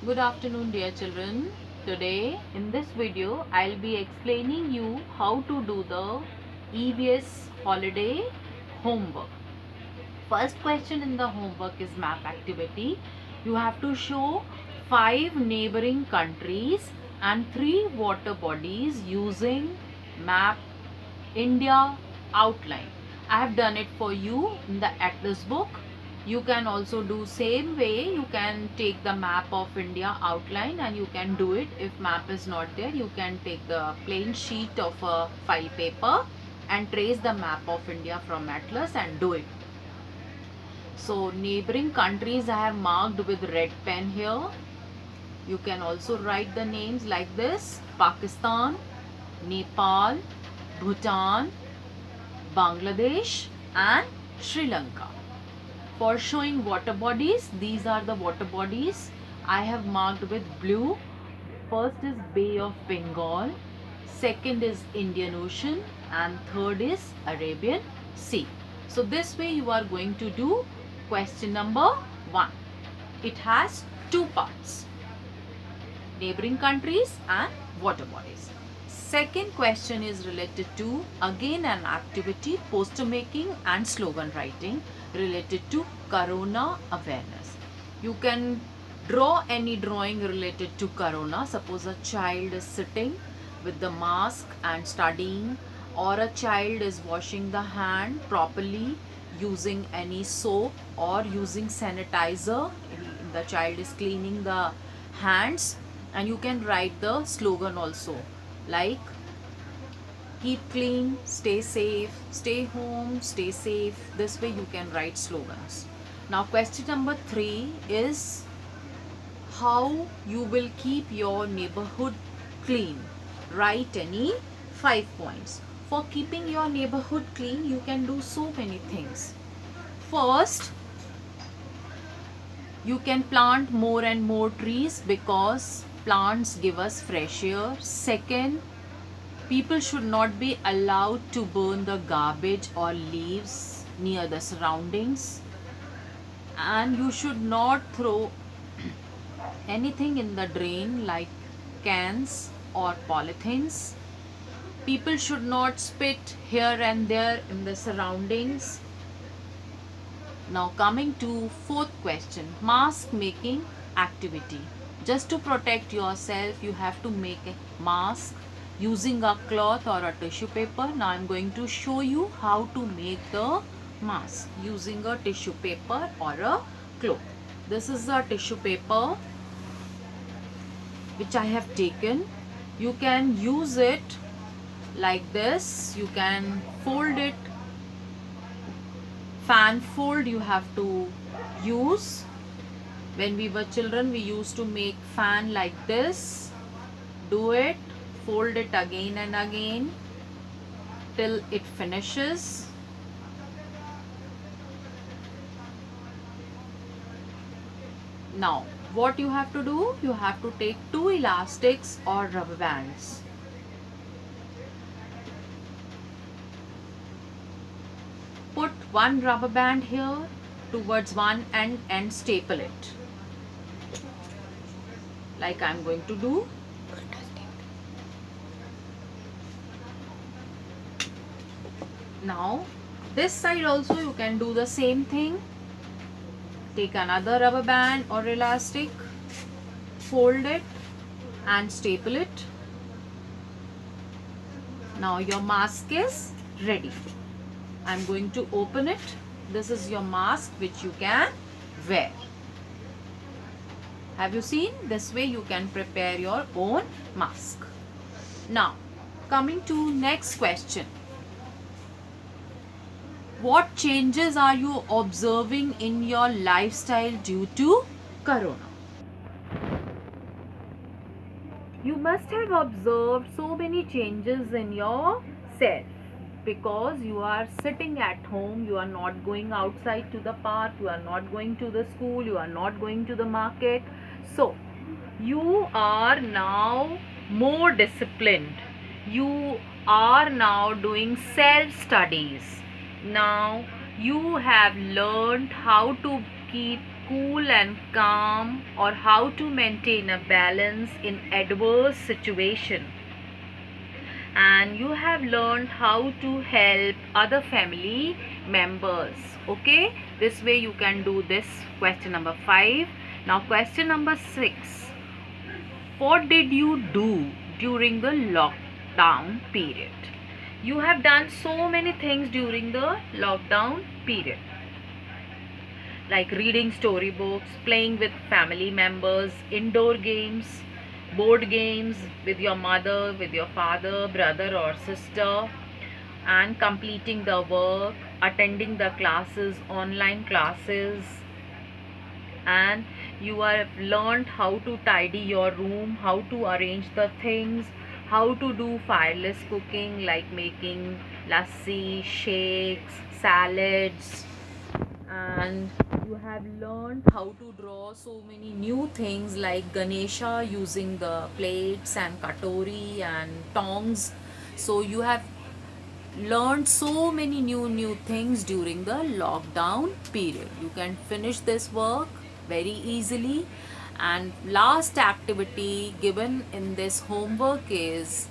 Good afternoon, dear children. Today in this video I'll be explaining you how to do the EVS holiday homework. First question in the homework is map activity. You have to show 5 neighboring countries and 3 water bodies using map India outline. I have done it for you in the Atlas book. You can also do same way. You can take the map of India outline and you can do it. If map is not there, you can take the plain sheet of a file paper and trace the map of India from Atlas and do it. So neighboring countries I have marked with red pen here. You can also write the names like this: Pakistan, Nepal, Bhutan, Bangladesh and Sri Lanka. For showing water bodies, these are the water bodies I have marked with blue. First is Bay of Bengal, second is Indian Ocean and third is Arabian Sea. So this way you are going to do question number 1. It has 2 parts: neighboring countries and water bodies. Second question is related to again an activity, poster making and slogan writing related to corona awareness. You can draw any drawing related to corona. Suppose a child is sitting with the mask and studying, or a child is washing the hand properly using any soap or using sanitizer. The child is cleaning the hands, and you can write the slogan also, like keep clean, stay safe, stay home, stay safe. This way you can write slogans. Now question number 3 is how you will keep your neighborhood clean. Write any 5 points. For keeping your neighborhood clean, you can do so many things. First, you can plant more and more trees because plants give us fresh air. Second, people should not be allowed to burn the garbage or leaves near the surroundings, and you should not throw anything in the drain like cans or polythenes. People should not spit here and there in the surroundings. Now coming to fourth question, mask making activity. Just to protect yourself, you have to make a mask using a cloth or a tissue paper. Now I am going to show you how to make the mask using a tissue paper or a cloth. This is a tissue paper which I have taken. You can use it like this. You can fold it. Fan fold you have to use. When we were children, we used to make fan like this. Do it, fold it again and again till it finishes. Now what you have to do, you have to take 2 elastics or rubber bands. Put one rubber band here towards one end and staple it like I am going to do. Now this side also you can do the same thing. Take another rubber band or elastic, fold it and staple it. Now your mask is ready. I am going to open it. This is your mask which you can wear. Have you seen? This way you can prepare your own mask. Now coming to next question. What changes are you observing in your lifestyle due to corona? You must have observed so many changes in yourself because you are sitting at home, you are not going outside to the park, you are not going to the school, you are not going to the market. So you are now more disciplined. You are now doing self-studies. Now you have learned how to keep cool and calm, or how to maintain a balance in adverse situation. And you have learned how to help other family members. Okay, this way you can do this question number 5. Now question number 6. What did you do during the lockdown period? You have done so many things during the lockdown period, like reading storybooks, playing with family members, indoor games, board games with your mother, with your father, brother or sister, and completing the work, attending the classes, online classes, and you have learned how to tidy your room, how to arrange the things, how to do fireless cooking like making lassi, shakes, salads, and you have learned how to draw so many new things like Ganesha using the plates and katori and tongs. So you have learned so many new things during the lockdown period. You can finish this work very easily. And last activity given in this homework is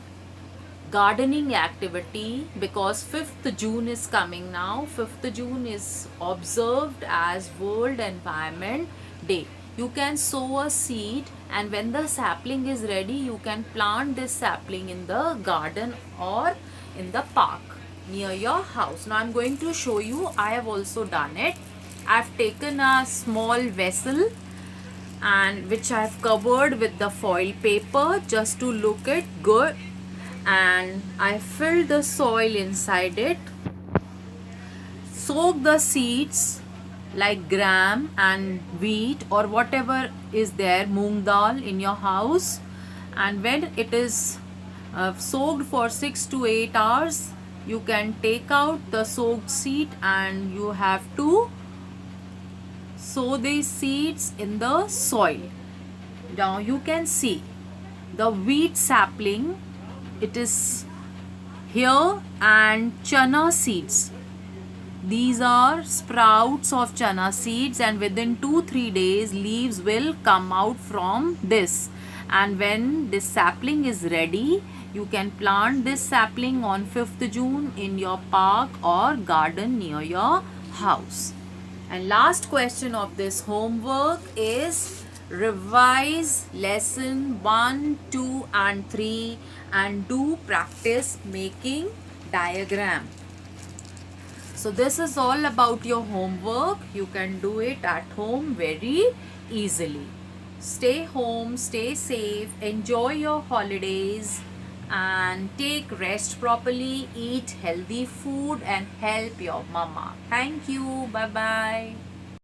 gardening activity, because 5th June is coming now. 5th June is observed as World Environment Day. You can sow a seed, and when the sapling is ready, you can plant this sapling in the garden or in the park near your house. Now I'm going to show you. I have also done it. I've taken a small vessel and which I've covered with the foil paper just to look it good, and I filled the soil inside it. Soak the seeds like gram and wheat or whatever is there, moong dal in your house, and when it is soaked for 6 to 8 hours, you can take out the soaked seed and you have to sow these seeds in the soil. Now you can see the wheat sapling, it is here, and chana seeds. These are sprouts of chana seeds, and within 2-3 days leaves will come out from this. And when this sapling is ready, you can plant this sapling on 5th June in your park or garden near your house. And last question of this homework is revise lesson 1, 2 and 3 and do practice making diagram. So this is all about your homework. You can do it at home very easily. Stay home, stay safe, enjoy your holidays and take rest properly, eat healthy food and help your mama. Thank you. Bye bye.